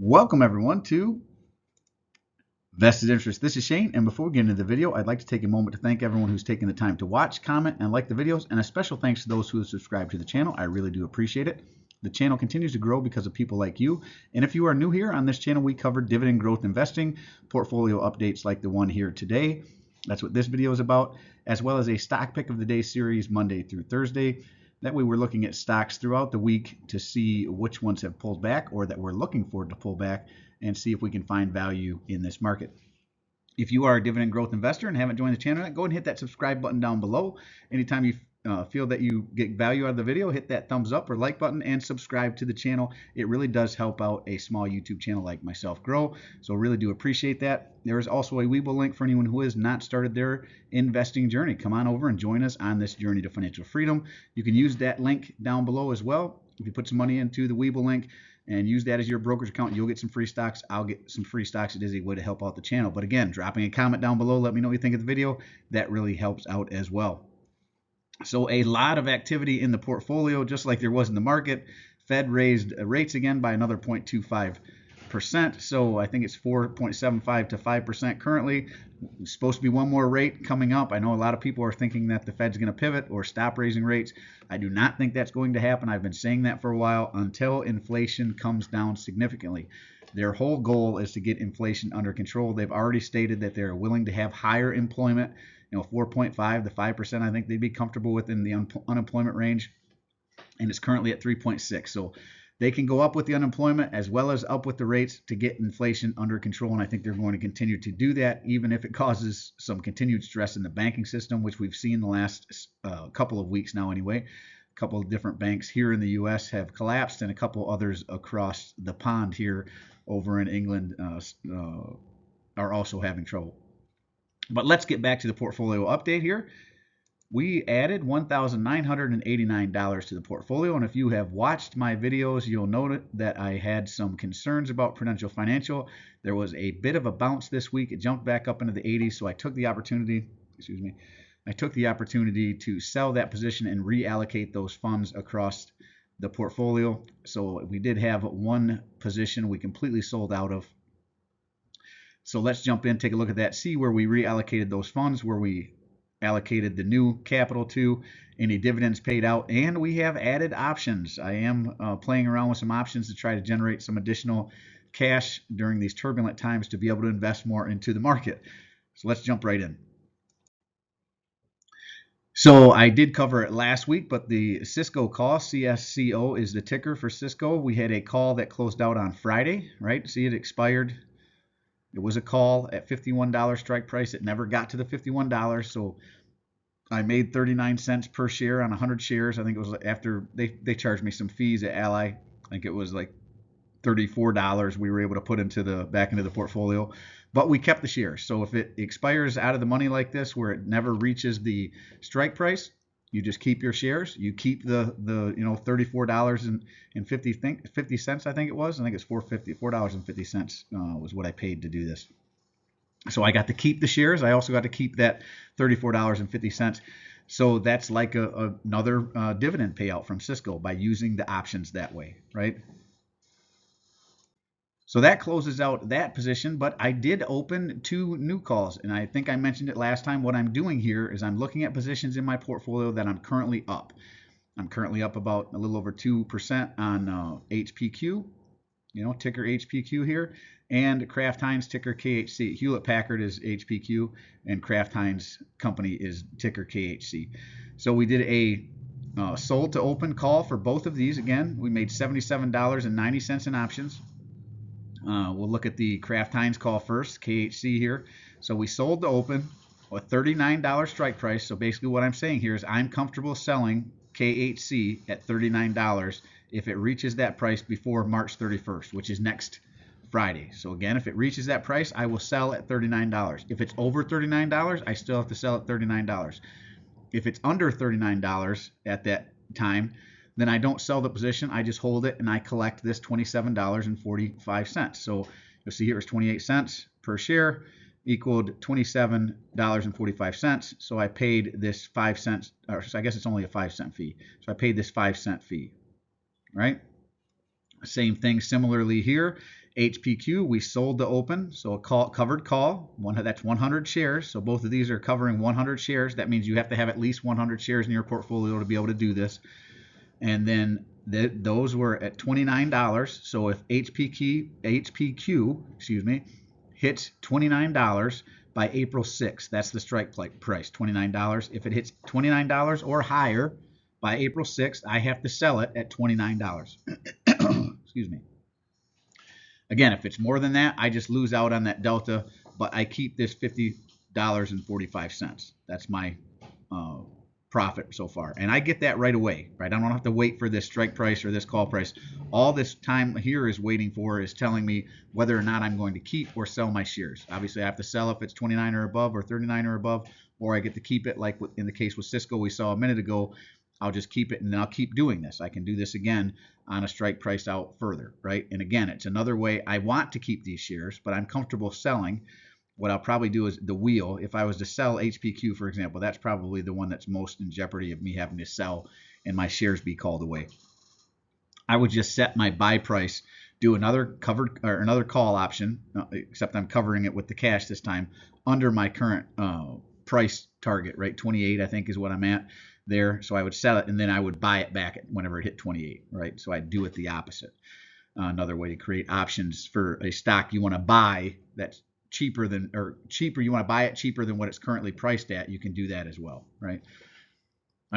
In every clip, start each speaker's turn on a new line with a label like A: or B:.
A: Welcome everyone to Vested Interest. This is Shane, and before we get into the video, I'd like to take a moment to thank everyone who's taken the time to watch, comment, and like the videos, and a special thanks to those who have subscribed to the channel. I really do appreciate it. The channel continues to grow because of people like you, and if you are new here on this channel, we cover dividend growth investing, portfolio updates like the one here today. That's what this video is about, as well as a stock pick of the day series Monday through Thursday. That way we're looking at stocks throughout the week to see which ones have pulled back or that we're looking for to pull back and see if we can find value in this market. If you are a dividend growth investor and haven't joined the channel yet, go ahead and hit that subscribe button down below. Anytime you feel that you get value out of the video, hit that thumbs up or like button and subscribe to the channel. It really does help out a small YouTube channel like myself grow, so really do appreciate that. There is also a Webull link for anyone who has not started their investing journey. Come on over and join us on this journey to financial freedom. You can use that link down below as well. If you put some money into the Webull link and use that as your brokerage account, you'll get some free stocks. I'll get some free stocks. It is a way to help out the channel. But again, dropping a comment down below, let me know what you think of the video. That really helps out as well. So a lot of activity in the portfolio, just like there was in the market. Fed raised rates again by another 0.25%. So I think it's 4.75 to 5% currently. It's supposed to be one more rate coming up. I know a lot of people are thinking that the Fed's going to pivot or stop raising rates. I do not think that's going to happen. I've been saying that for a while until inflation comes down significantly. Their whole goal is to get inflation under control. They've already stated that they're willing to have higher employment, 4.5 to 5%. I think they'd be comfortable within the unemployment range, and it's currently at 3.6. So they can go up with the unemployment as well as up with the rates to get inflation under control, and I think they're going to continue to do that, even if it causes some continued stress in the banking system, which we've seen the last couple of weeks now anyway. A couple of different banks here in the U.S. have collapsed, and a couple others across the pond here over in England are also having trouble. But let's get back to the portfolio update here. We added $1,989 to the portfolio, and if you have watched my videos, you'll note that I had some concerns about Prudential Financial. There was a bit of a bounce this week. It jumped back up into the 80s, so I took the opportunity, to sell that position and reallocate those funds across the portfolio. So we did have one position we completely sold out of. So let's jump in, take a look at that, see where we reallocated those funds, where we allocated the new capital to, any dividends paid out, and we have added options. I am playing around with some options to try to generate some additional cash during these turbulent times to be able to invest more into the market. So let's jump right in. So I did cover it last week, but the Cisco call, CSCO is the ticker for Cisco. We had a call that closed out on Friday, right? See, it expired. It was a call at $51 strike price. It never got to the $51, so I made 39 cents per share on 100 shares. I think it was after they charged me some fees at Ally. I think it was like $34 we were able to put back into the portfolio, but we kept the shares. So if it expires out of the money like this, where it never reaches the strike price, you just keep your shares. You keep the $34.50 I think it was. I think it's $4.50 was what I paid to do this. So I got to keep the shares. I also got to keep that $34.50. So that's like another dividend payout from Cisco by using the options that way, right? So that closes out that position, but I did open two new calls, and I think I mentioned it last time. What I'm doing here is I'm looking at positions in my portfolio that I'm currently up. I'm currently up about a little over 2% on HPQ, ticker HPQ here, and Kraft Heinz, ticker KHC. Hewlett Packard is HPQ, and Kraft Heinz Company is ticker KHC. So we did a sold to open call for both of these. Again, we made $77.90 in options. We'll look at the Kraft Heinz call first, KHC here. So we sold to open a $39 strike price. So basically what I'm saying here is I'm comfortable selling KHC at $39 if it reaches that price before March 31st, which is next Friday. So again, if it reaches that price, I will sell at $39. If it's over $39, I still have to sell at $39. If it's under $39 at that time, then I don't sell the position. I just hold it and I collect this $27.45. So you'll see here it's 28 cents per share equaled $27.45. So I paid this 5 cents, or so I guess it's only a 5 cent fee. So I paid this 5 cent fee, right? Same thing similarly here. HPQ, we sold the open, so a covered call, that's 100 shares. So both of these are covering 100 shares. That means you have to have at least 100 shares in your portfolio to be able to do this. And then those were at $29. So if HPQ, hits $29 by April 6th, that's the strike price, $29. If it hits $29 or higher by April 6th, I have to sell it at $29. Excuse me. Again, if it's more than that, I just lose out on that delta, but I keep this $50.45. That's my profit so far, and I get that right away, right? I don't have to wait for this strike price or this call price. All this time here is waiting for is telling me whether or not I'm going to keep or sell my shares. Obviously, I have to sell if it's 29 or above or 39 or above, or I get to keep it like in the case with Cisco we saw a minute ago. I'll just keep it, and then I'll keep doing this. I can do this again on a strike price out further, right? And again, it's another way. I want to keep these shares, but I'm comfortable selling. What I'll probably do is the wheel. If I was to sell HPQ, for example, that's probably the one that's most in jeopardy of me having to sell and my shares be called away. I would just set my buy price, do another covered or another call option, except I'm covering it with the cash this time under my current price target, right? 28, I think, is what I'm at there. So I would sell it, and then I would buy it back whenever it hit 28, right? So I do it the opposite. Another way to create options for a stock you want to buy that's cheaper than, or cheaper, you want to buy it cheaper than what it's currently priced at, you can do that as well, right?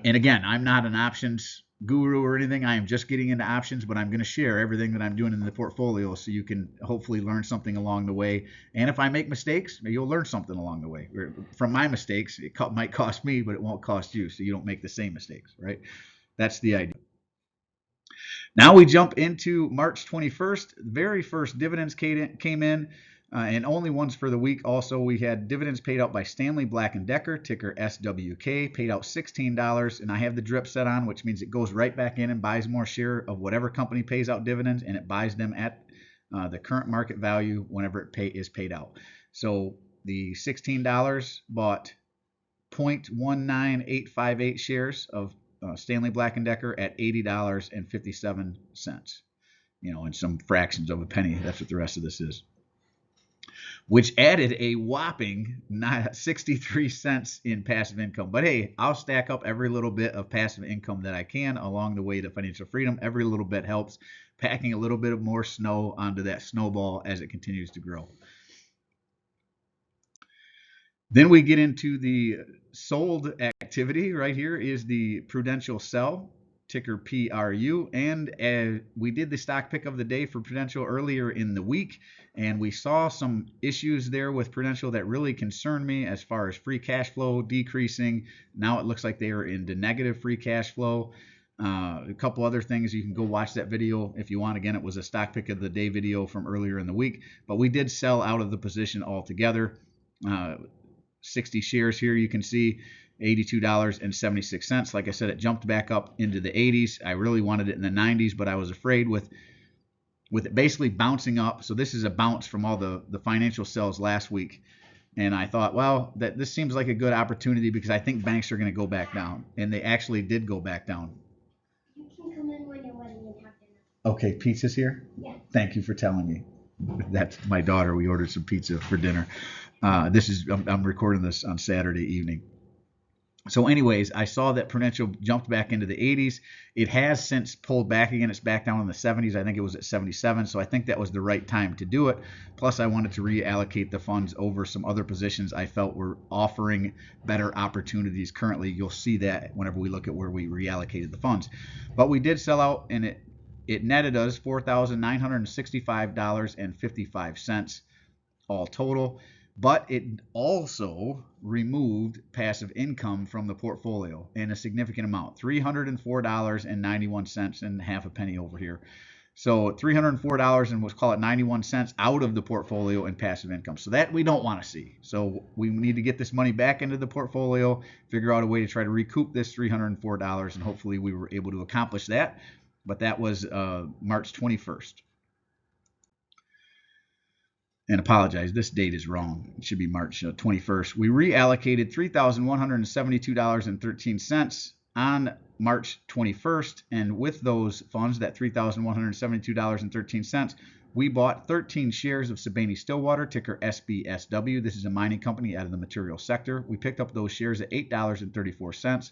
A: And again, I'm not an options guru or anything. I am just getting into options, but I'm going to share everything that I'm doing in the portfolio so you can hopefully learn something along the way. And if I make mistakes, you'll learn something along the way. From my mistakes, it might cost me, but it won't cost you, so you don't make the same mistakes, right? That's the idea. Now we jump into March 21st. The very first dividends came in. And only ones for the week. Also, we had dividends paid out by Stanley Black & Decker, ticker SWK, paid out $16. And I have the drip set on, which means it goes right back in and buys more share of whatever company pays out dividends, and it buys them at the current market value whenever it is paid out. So the $16 bought 0.19858 shares of Stanley Black & Decker at $80.57. And some fractions of a penny. That's what the rest of this is, which added a whopping 63 cents in passive income. But hey, I'll stack up every little bit of passive income that I can along the way to financial freedom. Every little bit helps, packing a little bit of more snow onto that snowball as it continues to grow. Then we get into the sold activity. Right here is the Prudential sell, ticker PRU, and we did the stock pick of the day for Prudential earlier in the week, and we saw some issues there with Prudential that really concerned me as far as free cash flow decreasing. Now it looks like they are into negative free cash flow. A couple other things, you can go watch that video if you want. Again, it was a stock pick of the day video from earlier in the week, but we did sell out of the position altogether. 60 shares here, you can see $82.76. Like I said, it jumped back up into the 80s. I really wanted it in the 90s, but I was afraid with it basically bouncing up. So this is a bounce from all the financial sells last week. And I thought, well, this seems like a good opportunity because I think banks are going to go back down. And they actually did go back down.
B: You can come in when you're ready and have dinner.
A: Okay, pizza's here?
B: Yeah.
A: Thank you for telling me. That's my daughter. We ordered some pizza for dinner. I'm recording this on Saturday evening. So anyways, I saw that Prudential jumped back into the 80s. It has since pulled back again. It's back down in the 70s. I think it was at 77. So I think that was the right time to do it. Plus, I wanted to reallocate the funds over some other positions I felt were offering better opportunities currently. You'll see that whenever we look at where we reallocated the funds. But we did sell out, and it netted us $4,965.55 all total. But it also removed passive income from the portfolio in a significant amount, $304.91 and half a penny over here. So $304 and let's call it 91 cents out of the portfolio in passive income. So that we don't want to see. So we need to get this money back into the portfolio, figure out a way to try to recoup this $304, and hopefully we were able to accomplish that. But that was March 21st. And apologize, this date is wrong. It should be March 21st. We reallocated $3,172.13 on March 21st, and with those funds, that $3,172.13, we bought 13 shares of Siboney-Stillwater, ticker SBSW. This is a mining company out of the material sector. We picked up those shares at $8.34.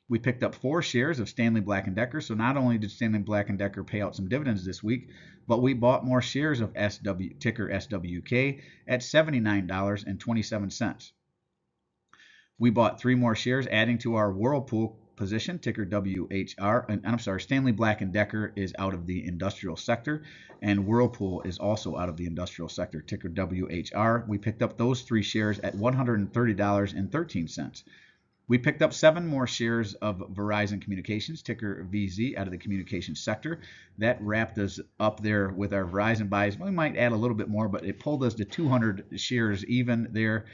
A: We picked up 4 shares of Stanley Black & Decker. So not only did Stanley Black & Decker pay out some dividends this week, but we bought more shares of ticker SWK at $79.27. We bought 3 more shares, adding to our Whirlpool position, ticker WHR. And I'm sorry, Stanley Black & Decker is out of the industrial sector, and Whirlpool is also out of the industrial sector, ticker WHR. We picked up those 3 shares at $130.13. We picked up 7 more shares of Verizon Communications, ticker VZ, out of the communications sector. That wrapped us up there with our Verizon buys. We might add a little bit more, but it pulled us to 200 shares even there.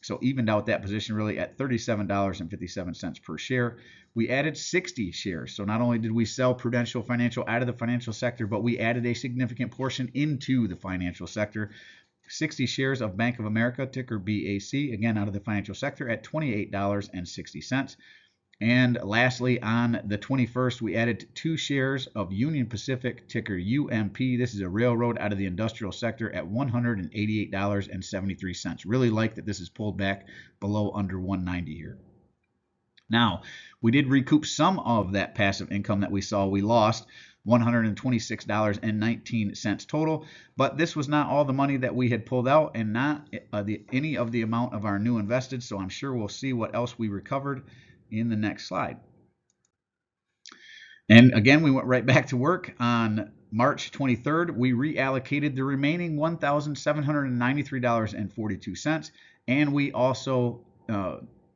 A: So evened out that position really at $37.57 per share. We added 60 shares. So not only did we sell Prudential Financial out of the financial sector, but we added a significant portion into the financial sector. 60 shares of Bank of America, ticker BAC, again out of the financial sector at $28.60. And lastly, on the 21st, we added 2 shares of Union Pacific, ticker UMP. This is a railroad out of the industrial sector at $188.73. Really like that this is pulled back below under 190 here. Now, we did recoup some of that passive income that we saw. We lost $126.19 total, but this was not all the money that we had pulled out and not any of the amount of our new invested, so I'm sure we'll see what else we recovered in the next slide. And again, we went right back to work on March 23rd. We reallocated the remaining $1,793.42, and we also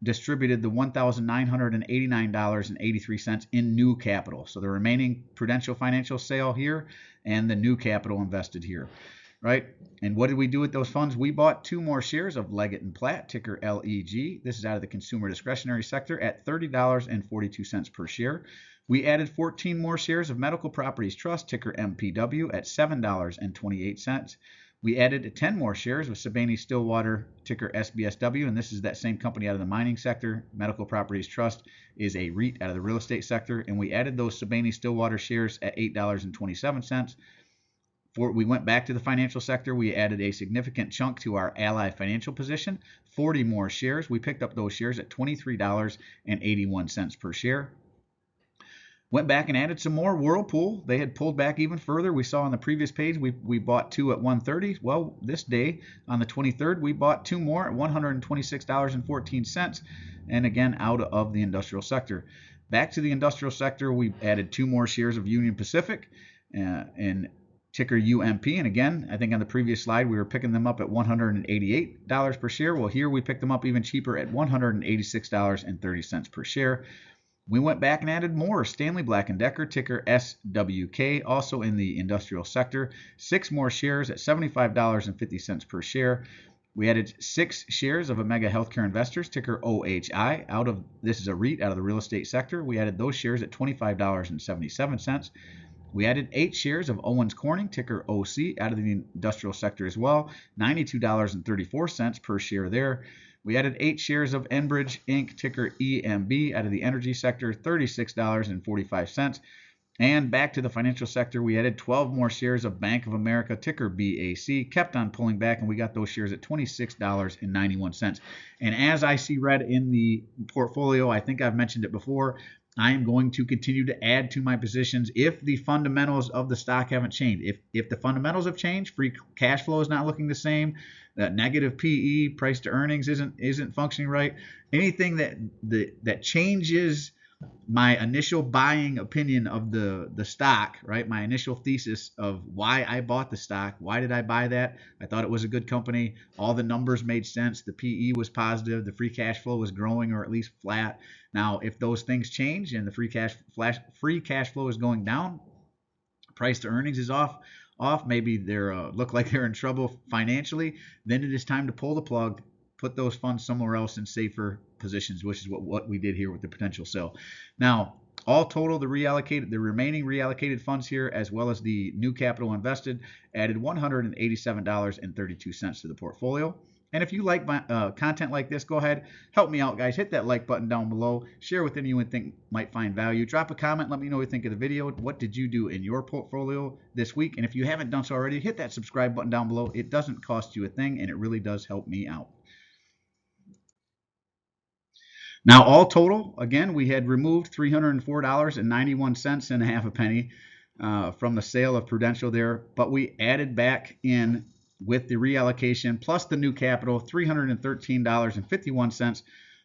A: distributed the $1,989.83 in new capital. So the remaining Prudential Financial sale here and the new capital invested here, right? And what did we do with those funds? We bought 2 more shares of Leggett & Platt, ticker LEG. This is out of the consumer discretionary sector at $30.42 per share. We added 14 more shares of Medical Properties Trust, ticker MPW, at $7.28. We added 10 more shares of Siboney-Stillwater, ticker SBSW, and this is that same company out of the mining sector. Medical Properties Trust is a REIT out of the real estate sector, and we added those Siboney-Stillwater shares at $8.27. We went back to the financial sector. We added a significant chunk to our Ally Financial position, 40 more shares. We picked up those shares at $23.81 per share. Went back and added some more Whirlpool. They had pulled back even further. We saw on the previous page we bought 2 at $130. Well, this day on the 23rd, we bought 2 more at $126.14, and again out of the industrial sector. Back to the industrial sector, we added 2 more shares of Union Pacific and ticker UMP. And again, I think on the previous slide, we were picking them up at $188 per share. Well, here we picked them up even cheaper at $186.30 per share. We went back and added more Stanley Black & Decker, ticker SWK, also in the industrial sector. 6 more shares at $75.50 per share. We added 6 shares of Omega Healthcare Investors, ticker OHI. This is a REIT out of the real estate sector. We added those shares at $25.77. We added 8 shares of Owens Corning, ticker OC, out of the industrial sector as well, $92.34 per share there. We added 8 shares of Enbridge Inc., ticker EMB, out of the energy sector, $36.45. And back to the financial sector, we added 12 more shares of Bank of America, ticker BAC, kept on pulling back, and we got those shares at $26.91. And as I see red in the portfolio, I think I've mentioned it before, I am going to continue to add to my positions if the fundamentals of the stock haven't changed. If the fundamentals have changed, free cash flow is not looking the same, that negative PE, price to earnings isn't functioning right, anything that changes my initial buying opinion of the stock, right? My initial thesis of why I bought the stock. Why did I buy that? I thought it was a good company. All the numbers made sense. The PE was positive. The free cash flow was growing or at least flat. Now, if those things change and the free cash flow is going down, price to earnings is off, maybe they're look like they're in trouble financially, then it is time to pull the plug, put those funds somewhere else in safer positions, which is what we did here with the potential sale. Now, all total, the remaining reallocated funds here, as well as the new capital invested, added $187.32 to the portfolio. And if you like my content like this, go ahead, help me out, guys. Hit that like button down below. Share with anyone you think might find value. Drop a comment. Let me know what you think of the video. What did you do in your portfolio this week? And if you haven't done so already, hit that subscribe button down below. It doesn't cost you a thing, and it really does help me out. Now, all total, again, we had removed $304.91 and a half a penny from the sale of Prudential there, but we added back in with the reallocation plus the new capital, $313.51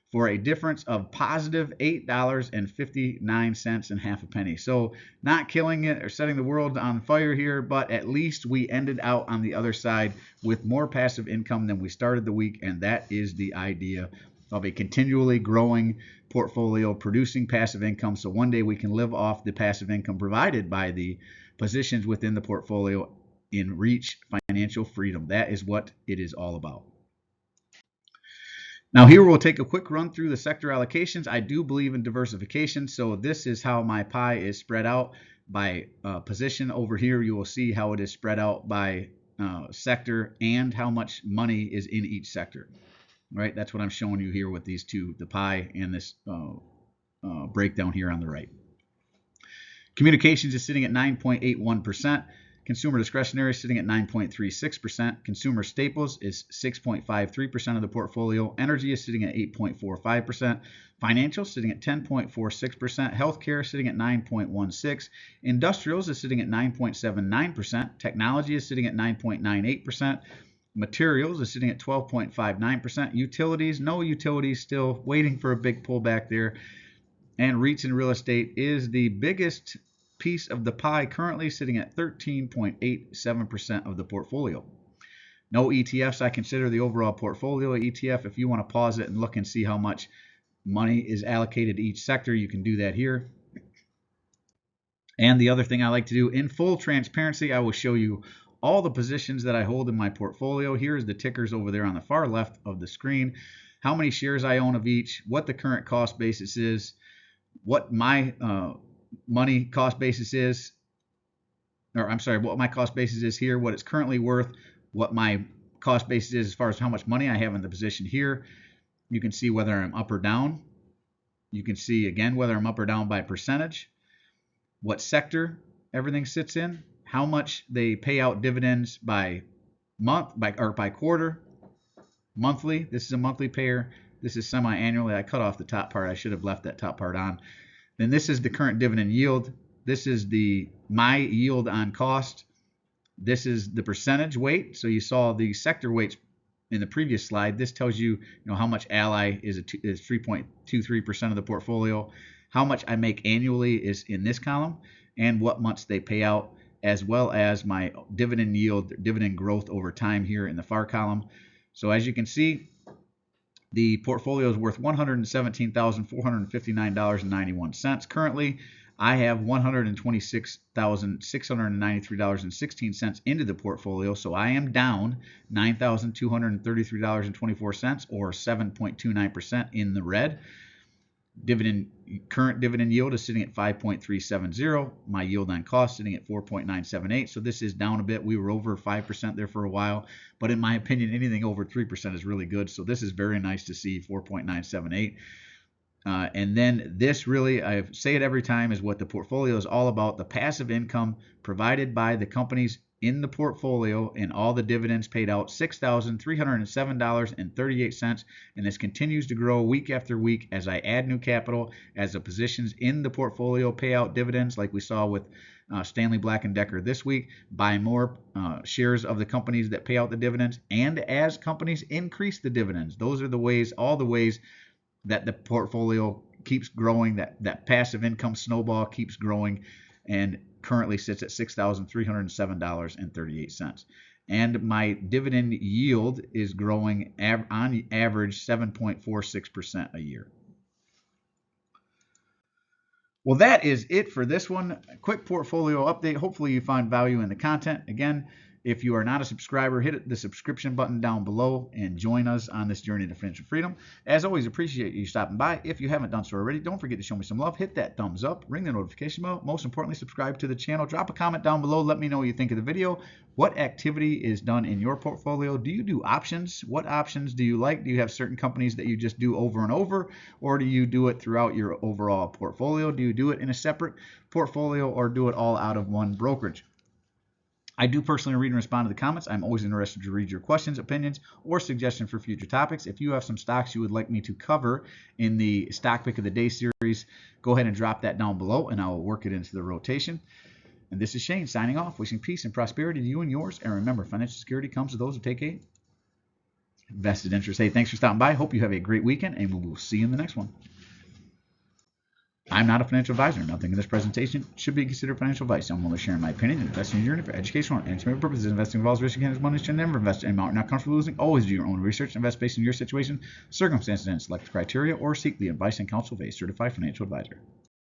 A: for a difference of positive $8.59 and half a penny. So not killing it or setting the world on fire here, but at least we ended out on the other side with more passive income than we started the week, and that is the idea of a continually growing portfolio producing passive income, so one day we can live off the passive income provided by the positions within the portfolio and reach financial freedom. That is what it is all about. Now here we'll take a quick run through the sector allocations. I do believe in diversification, so this is how my pie is spread out by position. Over here you will see how it is spread out by sector and how much money is in each sector. Right, that's what I'm showing you here with these two, the pie and this breakdown here on the right. Communications is sitting at 9.81%. Consumer discretionary is sitting at 9.36%. Consumer staples is 6.53% of the portfolio. Energy is sitting at 8.45%. Financial sitting at 10.46%. Healthcare sitting at 9.16%. Industrials is sitting at 9.79%. Technology is sitting at 9.98%. Materials is sitting at 12.59%. Utilities, no utilities, still waiting for a big pullback there. And REITs and real estate is the biggest piece of the pie, currently sitting at 13.87% of the portfolio. No ETFs. I consider the overall portfolio ETF. If you want to pause it and look and see how much money is allocated to each sector, you can do that here. And the other thing I like to do, in full transparency, I will show you all the positions that I hold in my portfolio. Here's the tickers over there on the far left of the screen, how many shares I own of each, what the current cost basis is, what my money cost basis is, or I'm sorry, what my cost basis is here, what it's currently worth, what my cost basis is as far as how much money I have in the position here. You can see whether I'm up or down. You can see again whether I'm up or down by percentage, what sector everything sits in, how much they pay out dividends by month, by quarter, monthly. This is a monthly payer. This is semi-annually. I cut off the top part. I should have left that top part on. Then this is the current dividend yield. This is my yield on cost. This is the percentage weight. So you saw the sector weights in the previous slide. This tells you, how much Ally is 3.23% of the portfolio. How much I make annually is in this column, and what months they pay out, as well as my dividend yield, dividend growth over time here in the far column. So as you can see, the portfolio is worth $117,459.91. Currently, I have $126,693.16 into the portfolio, so I am down $9,233.24, or 7.29% in the red. Current dividend yield is sitting at 5.370. My yield on cost sitting at 4.978. So this is down a bit. We were over 5% there for a while, but in my opinion, anything over 3% is really good. So this is very nice to see, 4.978. And then this really, I say it every time, is what the portfolio is all about. The passive income provided by the companies in the portfolio and all the dividends paid out, $6,307.38, and this continues to grow week after week as I add new capital, as the positions in the portfolio pay out dividends, like we saw with Stanley Black & Decker this week, buy more shares of the companies that pay out the dividends, and as companies increase the dividends. Those are the ways, all the ways that the portfolio keeps growing, that passive income snowball keeps growing, and currently sits at $6,307.38. And my dividend yield is growing on average 7.46% a year. Well, that is it for this one. A quick portfolio update. Hopefully you find value in the content. Again, If you are not a subscriber, hit the subscription button down below and join us on this journey to financial freedom. As always, appreciate you stopping by. If you haven't done so already, don't forget to show me some love. Hit that thumbs up, ring the notification bell. Most importantly, subscribe to the channel. Drop a comment down below. Let me know what you think of the video. What activity is done in your portfolio? Do you do options? What options do you like? Do you have certain companies that you just do over and over, or do you do it throughout your overall portfolio? Do you do it in a separate portfolio or do it all out of one brokerage? I do personally read and respond to the comments. I'm always interested to read your questions, opinions, or suggestions for future topics. If you have some stocks you would like me to cover in the Stock Pick of the Day series, go ahead and drop that down below, and I will work it into the rotation. And this is Shane signing off, wishing peace and prosperity to you and yours. And remember, financial security comes to those who take a vested interest. Hey, thanks for stopping by. Hope you have a great weekend, and we will see you in the next one. I'm not a financial advisor. Nothing in this presentation should be considered financial advice. I'm only sharing my opinion and investing in your journey for educational and entertainment purposes. Investing involves risk and money. Should never invest in amount not comfortable losing. Always do your own research. Invest based on your situation, circumstances, and select criteria, or seek the advice and counsel of a certified financial advisor.